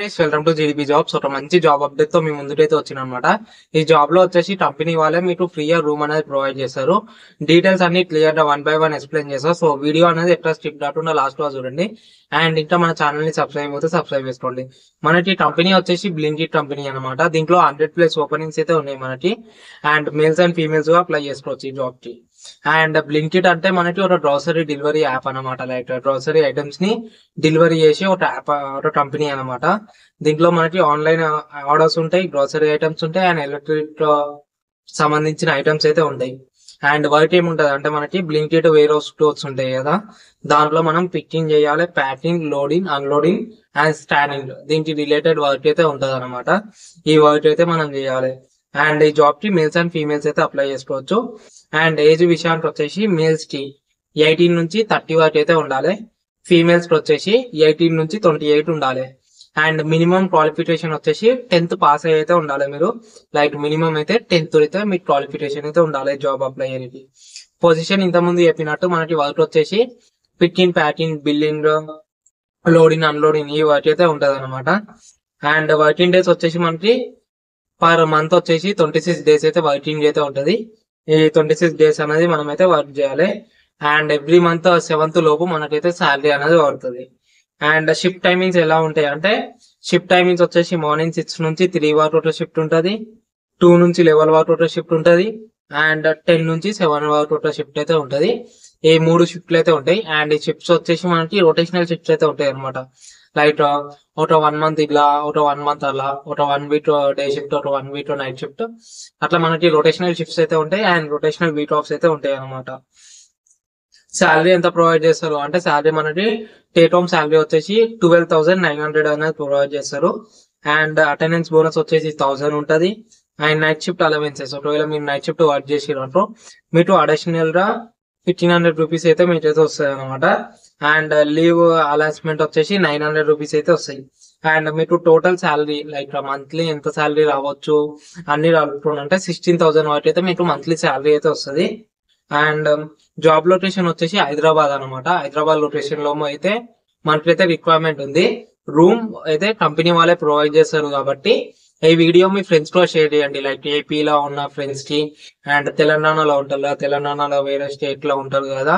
Welcome to GDP jobs. ఒక మంచి job update తో మీ ముందుకైతే వచ్చినమాట. ఈ జాబ్ లో వచ్చేసి కంపెనీ వాళ్ళే మీకు ఫ్రీ రూమ్ అనేది ప్రొవైడ్ చేస్తారు. డీటెయిల్స్ అన్ని క్లియర్ గా 1 by 1 ఎక్స్ప్లెయిన్ చేస్తారు. సో వీడియో అనేది ఎట్లా స్కిప్ కాకుండా లాస్ట్ లో చూడండి. అండ్ ఇంకా మన ఛానల్ ని సబ్స్క్రైబ్ అయితే సబ్స్క్రైబ్ చేసుకోండి. మనకి కంపెనీ వచ్చేసి బ్లింకిట్ కంపెనీ అనమాట. దీంట్లో 100+ ఓపెనింగ్స్ అయితే ఉన్నాయి మనకి. అండ్ మేల్స్ అండ్ ఫీమేల్స్ గా అప్లై చేసుకోవచ్చు ఈ జాబ్ కి. అండ్ బ్లింకిట్ అంటే మనకి ఒక గ్రోసరీ డెలివరీ యాప్ అనమాట. లైక్ గ్రోసరీ ఐటమ్స్ ని డెలివరీ చేసి ఒక యాప్, ఒక కంపెనీ అనమాట. దీంట్లో మనకి ఆన్లైన్ ఆర్డర్స్ ఉంటాయి, గ్రోసరీ ఐటమ్స్ ఉంటాయి, అండ్ ఎలక్ట్రిక్ సంబంధించిన ఐటమ్స్ అయితే ఉంటాయి. అండ్ వర్క్ ఏముంటది అంటే మనకి బ్లింకిట్ వేర్ హౌస్ స్టోర్స్ ఉంటాయి కదా, దాంట్లో మనం పికింగ్ చేయాలి, packing, loading, unloading and standing, దీనికి రిలేటెడ్ వర్క్ అయితే ఉంటది అనమాట. ఈ వర్క్ అయితే మనం చేయాలి. అండ్ ఈ జాబ్ కి మేల్స్ అండ్ ఫీమేల్స్ అయితే అప్లై చేసుకోవచ్చు. అండ్ ఏజ్ విషయానికి వచ్చేసి మేల్స్ కి 18 నుంచి 30 వరకు అయితే ఉండాలి. ఫీమేల్స్ కి వచ్చేసి 18 నుంచి 28 ఉండాలి. అండ్ మినిమం క్వాలిఫికేషన్ వచ్చేసి 10th పాస్ అయ్యి అయితే ఉండాలి మీరు. లైక్ మినిమం అయితే 10th అయితే మీకు క్వాలిఫికేషన్ అయితే ఉండాలి జాబ్ అప్లై అయ్యేది. పొజిషన్ ఇంత ముందు చెప్పినట్టు మనకి వర్క్ వచ్చేసి picking, packing, billing, loading, unloading ఈ వర్క్ అయితే ఉంటది అనమాట. అండ్ వర్కింగ్ డేస్ వచ్చేసి మనకి పర్ మంత్ వచ్చేసి 26 డేస్ అయితే వర్కింగ్ అయితే ఉంటది. ఈ 26 డేస్ అనేది మనం అయితే వర్క్ చేయాలి. అండ్ ఎవ్రీ మంత్ 7th లోపు మనకైతే శాలరీ అనేది పడుతుంది. అండ్ షిఫ్ట్ టైమింగ్స్ ఎలా ఉంటాయి అంటే, షిఫ్ట్ టైమింగ్స్ వచ్చేసి మార్నింగ్ 6 నుంచి 3 వరకు ఒక షిఫ్ట్ ఉంటుంది, 2 నుంచి 11 వరకు ఒక షిఫ్ట్ ఉంటుంది, అండ్ 10 నుంచి 7 వరకు ఒక షిఫ్ట్ అయితే ఉంటుంది. ఈ 3 షిఫ్ట్లు అయితే ఉంటాయి. అండ్ ఈ షిఫ్ట్స్ వచ్చేసి మనకి రొటేషనల్ షిఫ్ట్స్ అయితే ఉంటాయి అనమాట. లైక్ ఒక 1 మంత్ ఇలా, ఒక 1 మంత్ అలా, ఒక 1 వీక్ డే షిఫ్ట్, ఒక 1 వీక్ నైట్ షిఫ్ట్, అట్లా మనకి రొటేషనల్ షిఫ్ట్స్ అయితే ఉంటాయి. అండ్ రొటేషనల్ వీక్ ఆఫ్స్ అయితే ఉంటాయి అనమాట. శాలరీ ఎంత ప్రొవైడ్ చేస్తారు అంటే, శాలరీ మనకి టేక్ హోమ్ శాలరీ వచ్చేసి 12,900 అనేది ప్రొవైడ్ చేస్తారు. అండ్ అటెండెన్స్ బోనస్ వచ్చేసి 1000 ఉంటుంది. అండ్ నైట్ షిఫ్ట్ అలవెన్సెస్, ఒకవేళ మీరు నైట్ షిఫ్ట్ వర్క్ చేసినట్టు మీకు అడిషనల్ గా 1500 రూపీస్ అయితే మీకైతే వస్తాయి అనమాట. అండ్ లీవ్ అలాస్మెంట్ వచ్చేసి 900 రూపీస్ అయితే వస్తాయి. అండ్ మీకు టోటల్ శాలరీ లైక్ మంత్లీ ఎంత శాలరీ రావచ్చు అన్ని రావాలంటే 16,000 వరకు అయితే మీకు మంత్లీ శాలరీ అయితే వస్తుంది. అండ్ జాబ్ లొకేషన్ వచ్చేసి హైదరాబాద్ అనమాట. హైదరాబాద్ లొకేషన్ లో అయితే మనకైతే రిక్వైర్మెంట్ ఉంది. రూమ్ అయితే కంపెనీ వాళ్ళే ప్రొవైడ్ చేస్తారు కాబట్టి ఈ వీడియో మీ ఫ్రెండ్స్ తో షేర్ చేయండి. లైక్ ఏపీలో ఉన్న ఫ్రెండ్స్ కి, అండ్ తెలంగాణలో ఉంటారు కదా, తెలంగాణలో వేరే స్టేట్ లో ఉంటారు కదా,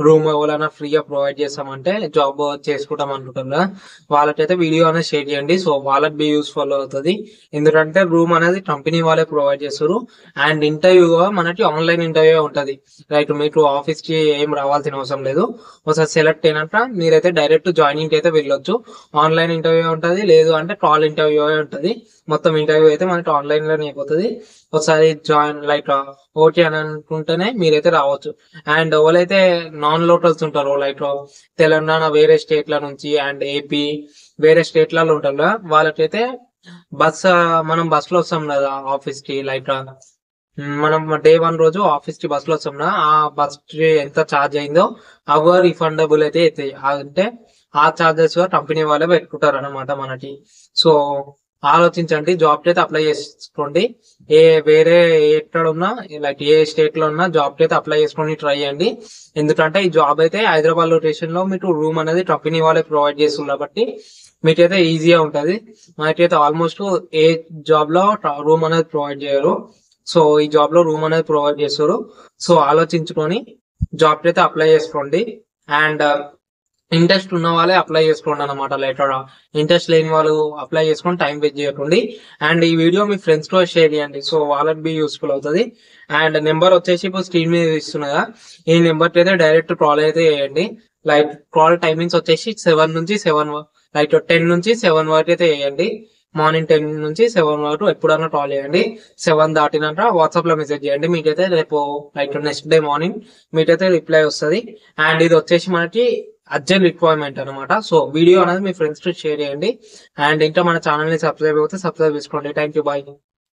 రూమ్ ఎవరైనా ఫ్రీగా ప్రొవైడ్ చేస్తామంటే జాబ్ చేసుకుంటాం అనుకుంటారు కదా, వాళ్ళకైతే వీడియో అనేది షేర్ చేయండి. సో వాళ్ళకి బి యూస్ఫుల్ అవుతుంది. ఎందుకంటే రూమ్ అనేది కంపెనీ వాళ్ళే ప్రొవైడ్ చేస్తారు. అండ్ ఇంటర్వ్యూ మనకి ఆన్లైన్ ఇంటర్వ్యూ ఉంటది. లైక్ మీకు ఆఫీస్ కి ఏం రావాల్సిన అవసరం లేదు. ఒకసారి సెలెక్ట్ అయినాక మీరైతే డైరెక్ట్ జాయినింగ్ అయితే వెళ్ళొచ్చు. ఆన్లైన్ ఇంటర్వ్యూ ఉంటది, లేదు అంటే కాల్ ఇంటర్వ్యూ ఉంటది. మొత్తం ఇంటర్వ్యూ అయితే మనకి ఆన్లైన్ లోనే అయిపోతుంది. ఒకసారి జాయిన్ లైక్ ఓకే అని అనుకుంటేనే మీరైతే రావచ్చు. అండ్ ఎవరైతే నాన్ లోకల్స్ ఉంటారో, లైక్ తెలంగాణ వేరే స్టేట్ల నుంచి అండ్ ఏపీ వేరే స్టేట్లలో ఉంటారు కదా, వాళ్ళకైతే బస్ మనం బస్ లో వస్తాం కదా ఆఫీస్ కి, లైక్ మనం డే 1 రోజు ఆఫీస్ కి బస్ లో వస్తాం కదా, ఆ బస్ కి ఎంత ఛార్జ్ అయిందో అవి రిఫండబుల్ అయితే అవుతాయి. అంటే ఆ ఛార్జెస్ కంపెనీ వాళ్ళే పెట్టుకుంటారు అనమాట మనకి. సో ఆలోచించండి, జాబ్ అయితే అప్లై చేసుకోండి. వేరే ఎక్కడ ఉన్నా, లైక్ ఏ స్టేట్ లో ఉన్నా జాబ్ అయితే అప్లై చేసుకొని ట్రై చేయండి. ఎందుకంటే ఈ జాబ్ అయితే హైదరాబాద్ లొకేషన్ లో మీకు రూమ్ అనేది కంపెనీ వాళ్ళే ప్రొవైడ్ చేస్తుంది కాబట్టి మీకైతే ఈజీగా ఉంటది. మనకైతే ఆల్మోస్ట్ ఏ జాబ్ లో రూమ్ అనేది ప్రొవైడ్ చేయరు. సో ఈ జాబ్ లో రూమ్ అనేది ప్రొవైడ్ చేస్తారు. సో ఆలోచించుకొని జాబ్ అయితే అప్లై చేసుకోండి. అండ్ ఇంట్రెస్ట్ ఉన్న వాళ్ళే అప్లై చేసుకోండి అనమాట. లైక్ ఇంట్రెస్ట్ లేని వాళ్ళు అప్లై చేసుకొని టైం వేస్ట్ చేయకండి. అండ్ ఈ వీడియో మీ ఫ్రెండ్స్ తో షేర్ చేయండి. సో వాళ్ళకి బి యూస్ఫుల్ అవుతుంది. అండ్ నెంబర్ వచ్చేసి ఇప్పుడు స్క్రీన్ మీద ఇస్తున్నదా, ఈ నెంబర్ కి అయితే డైరెక్ట్ కాల్ అయితే చేయండి. లైక్ కాల్ టైమింగ్స్ వచ్చేసి 7 నుంచి 7 లైక్ 10 నుంచి 7 వరకు అయితే చేయండి. మార్నింగ్ 10 నుంచి 7 వరకు ఎప్పుడన్నా కాల్ చేయండి. 7 దాటినాక వాట్సాప్ లో మెసేజ్ చేయండి. మీకైతే రేపు లైక్ నెక్స్ట్ డే మార్నింగ్ మీకైతే రిప్లై వస్తుంది. అండ్ ఇది వచ్చేసి మనకి అర్జెంట్ రిక్వైర్మెంట్ అనమాట. సో వీడియో అనేది మీ ఫ్రెండ్స్ తో షేర్ చేయండి. అండ్ ఇంకా మన ఛానల్ ని సబ్స్క్రైబ్ అయితే సబ్స్క్రైబ్ చేసుకోండి. Thank you, bye.